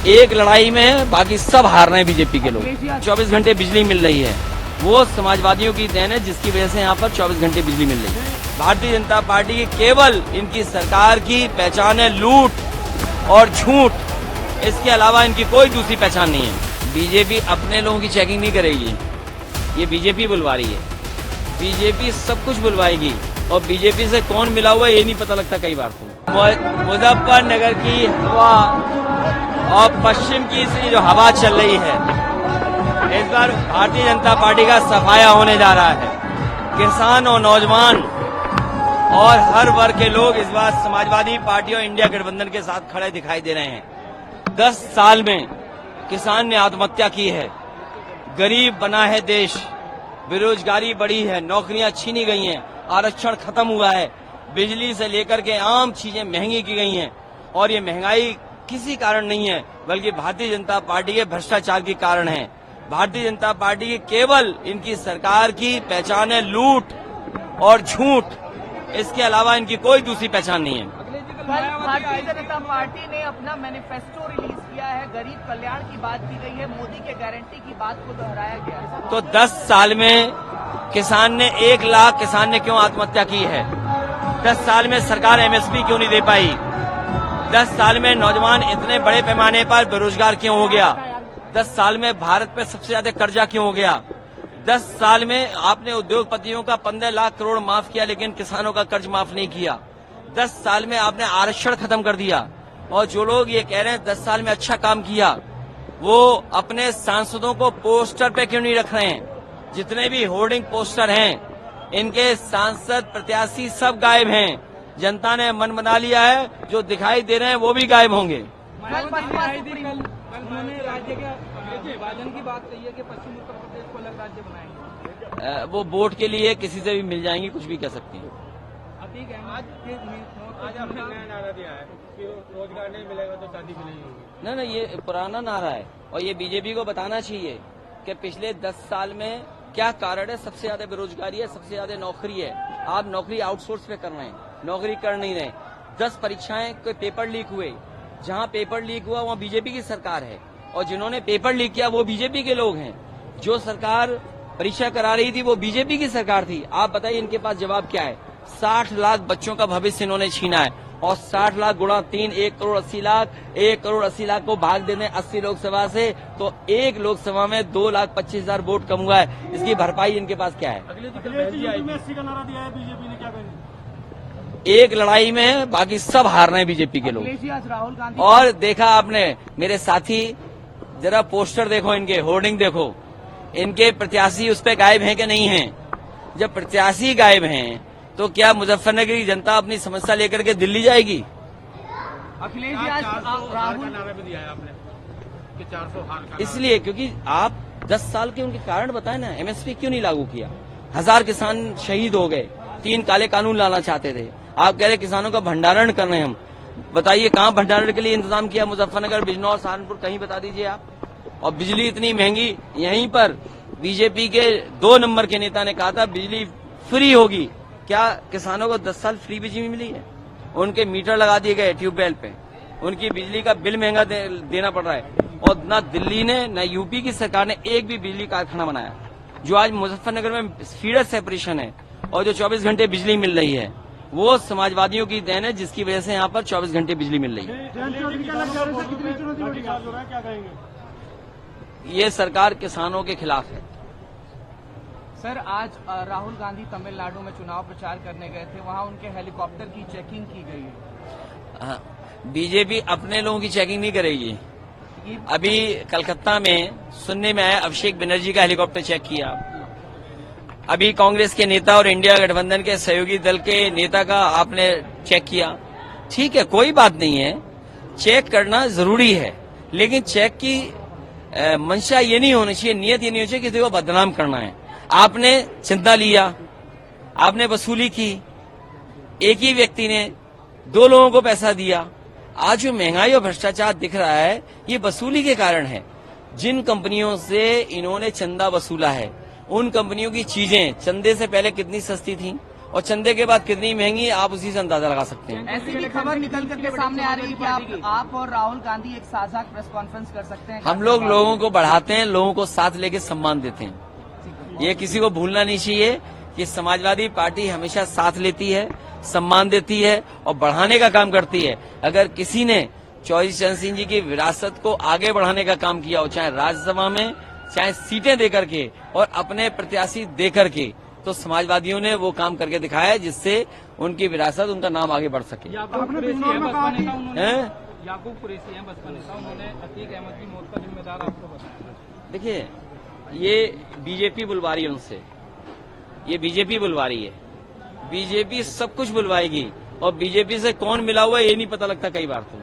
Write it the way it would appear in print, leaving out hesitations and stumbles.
एक लड़ाई में बाकी सब हार रहे हैं बीजेपी के लोग। 24 घंटे बिजली मिल रही है, वो समाजवादियों की देन है जिसकी वजह से यहाँ पर 24 घंटे बिजली मिल रही है। भारतीय जनता पार्टी की केवल इनकी सरकार की पहचान है लूट और झूठ, इसके अलावा इनकी कोई दूसरी पहचान नहीं है। बीजेपी अपने लोगों की चेकिंग नहीं करेगी, ये बीजेपी बुलवा रही है। बीजेपी सब कुछ बुलवाएगी और बीजेपी से कौन मिला हुआ ये नहीं पता लगता कई बार तो। मुजफ्फरनगर की हवा और पश्चिम की इसकी जो हवा चल रही है, इस बार भारतीय जनता पार्टी का सफाया होने जा रहा है। किसान और नौजवान और हर वर्ग के लोग इस बार समाजवादी पार्टी और इंडिया गठबंधन के साथ खड़े दिखाई दे रहे हैं। 10 साल में किसान ने आत्महत्या की है, गरीब बना है देश, बेरोजगारी बढ़ी है, नौकरियां छीनी गई हैं, आरक्षण खत्म हुआ है, बिजली से लेकर के आम चीजें महंगी की गई हैं। और ये महंगाई किसी कारण नहीं है बल्कि भारतीय जनता पार्टी के भ्रष्टाचार के कारण है। भारतीय जनता पार्टी की केवल इनकी सरकार की पहचान है लूट और झूठ, इसके अलावा इनकी कोई दूसरी पहचान नहीं है। भारतीय जनता पार्टी ने अपना मैनिफेस्टो रिलीज किया है, गरीब कल्याण की बात की गई है, मोदी के गारंटी की बात को दोहराया गया है। तो 10 साल में किसान ने 1 लाख किसान ने क्यों आत्महत्या की है? 10 साल में सरकार एमएसपी क्यों नहीं दे पाई? 10 साल में नौजवान इतने बड़े पैमाने पर बेरोजगार क्यों हो गया? 10 साल में भारत पे सबसे ज्यादा कर्जा क्यों हो गया? 10 साल में आपने उद्योगपतियों का 15 लाख करोड़ माफ किया लेकिन किसानों का कर्ज माफ नहीं किया। 10 साल में आपने आरक्षण खत्म कर दिया। और जो लोग ये कह रहे हैं 10 साल में अच्छा काम किया, वो अपने सांसदों को पोस्टर पे क्यों नहीं रख रहे हैं? जितने भी होर्डिंग पोस्टर हैं, इनके सांसद प्रत्याशी सब गायब हैं। जनता ने मन बना लिया है, जो दिखाई दे रहे हैं वो भी गायब होंगे। उन्होंने राज्य के विभाजन की बात कही है कि पश्चिम उत्तर प्रदेश को अलग राज्य बनाएंगे। वो वोट के लिए किसी से भी मिल जाएंगी, कुछ भी कह सकती है। आज आपने नया नारा दिया है कि रोजगार नहीं मिलेगा तो शादी भी नहीं होगी। ना ये पुराना नारा है और ये बीजेपी को बताना चाहिए कि पिछले 10 साल में क्या कारण है। सबसे ज्यादा बेरोजगारी है, सबसे ज्यादा नौकरी है। आप नौकरी आउटसोर्स पे कर रहे हैं, नौकरी कर नहीं रहे। 10 परीक्षाएं कोई पेपर लीक हुए, जहां पेपर लीक हुआ वहां बीजेपी की सरकार है और जिन्होंने पेपर लीक किया वो बीजेपी के लोग हैं। जो सरकार परीक्षा करा रही थी वो बीजेपी की सरकार थी। आप बताइए इनके पास जवाब क्या है? 60 लाख बच्चों का भविष्य इन्होंने छीना है और 60 लाख गुणा 3, 1 करोड़ 80 लाख। 1 करोड़ 80 लाख को भाग देने 80 लोकसभा से, तो एक लोकसभा में 2,25,000 वोट कम हुआ है। इसकी भरपाई इनके पास क्या है? अगले में 80 का नारा दिया है बीजेपी ने, क्या करेंगे? एक लड़ाई में बाकी सब हार रहे हैं बीजेपी के लोग। राहुल गांधी और देखा आपने मेरे साथी, जरा पोस्टर देखो, इनके होर्डिंग देखो, इनके प्रत्याशी उस पे गायब हैं कि नहीं हैं? जब प्रत्याशी गायब हैं तो क्या मुजफ्फरनगर की जनता अपनी समस्या लेकर के दिल्ली जाएगी? अखिलेश जी आज राहुल नारा भी दिया है आपने कि 400 हार का। इसलिए क्योंकि आप 10 साल के उनके कारण बताएं ना, एमएसपी क्यों नहीं लागू किया? 1000 किसान शहीद हो गए, 3 काले कानून लाना चाहते थे। आप कह रहे किसानों का भंडारण कर रहे हैं हम। बताइए कहाँ भंडारण के लिए इंतजाम किया? मुजफ्फरनगर, बिजनौर, सहारनपुर, कहीं बता दीजिए आप। और बिजली इतनी महंगी, यहीं पर बीजेपी के 2 नंबर के नेता ने कहा था बिजली फ्री होगी। क्या किसानों को 10 साल फ्री बिजली मिली है? उनके मीटर लगा दिए गए ट्यूबवेल पे, उनकी बिजली का बिल महंगा देना पड़ रहा है। और न दिल्ली ने न यूपी की सरकार ने एक भी बिजली कारखाना बनाया। जो आज मुजफ्फरनगर में फीडर सेपरेशन है और जो 24 घंटे बिजली मिल रही है, वो समाजवादियों की देन है जिसकी वजह से यहाँ पर 24 घंटे बिजली मिल रही है। ये सरकार किसानों के खिलाफ है। सर, आज राहुल गांधी तमिलनाडु में चुनाव प्रचार करने गए थे, वहां उनके हेलीकॉप्टर की चेकिंग की गई है। बीजेपी अपने लोगों की चेकिंग नहीं करेगी। अभी कलकत्ता में सुनने में आया अभिषेक बनर्जी का हेलीकॉप्टर चेक किया। अभी कांग्रेस के नेता और इंडिया गठबंधन के सहयोगी दल के नेता का आपने चेक किया। ठीक है, कोई बात नहीं है, चेक करना जरूरी है, लेकिन चेक की मंशा ये नहीं होनी चाहिए, नियत ये नहीं होनी चाहिए किसी को बदनाम करना है। आपने चंदा लिया, आपने वसूली की, एक ही व्यक्ति ने 2 लोगों को पैसा दिया। आज जो महंगाई और भ्रष्टाचार दिख रहा है, ये वसूली के कारण है। जिन कंपनियों से इन्होंने चंदा वसूला है, उन कंपनियों की चीजें चंदे से पहले कितनी सस्ती थी और चंदे के बाद कितनी महंगी आप उसी से अंदाजा लगा सकते हैं। ऐसी भी खबर निकल करके सामने आ रही है कि आप और राहुल गांधी एक साझा प्रेस कॉन्फ्रेंस कर सकते हैं। हम लोग लोगों को बढ़ाते हैं, लोगों को साथ लेके सम्मान देते हैं। ये किसी को भूलना नहीं चाहिए कि समाजवादी पार्टी हमेशा साथ लेती है, सम्मान देती है और बढ़ाने का काम करती है। अगर किसी ने चौधरी चरण सिंह जी की विरासत को आगे बढ़ाने का काम किया हो, चाहे राज्यसभा में, चाहे सीटें देकर के और अपने प्रत्याशी देकर के, तो समाजवादियों ने वो काम करके दिखाया है जिससे उनकी विरासत, उनका नाम आगे बढ़ सके। याकूब कुरैशी है बसपा नेता, उन्होंने हैं? याकूब कुरैशी है बसपा नेता, उन्होंने अतीक अहमद की मौत का जिम्मेदार आपको बताया। देखिए, ये बीजेपी बुलवा रही है उनसे, ये बीजेपी बुलवा रही है। बीजेपी सब कुछ बुलवाएगी और बीजेपी से कौन मिला हुआ है ये नहीं पता लगता कई बार तो।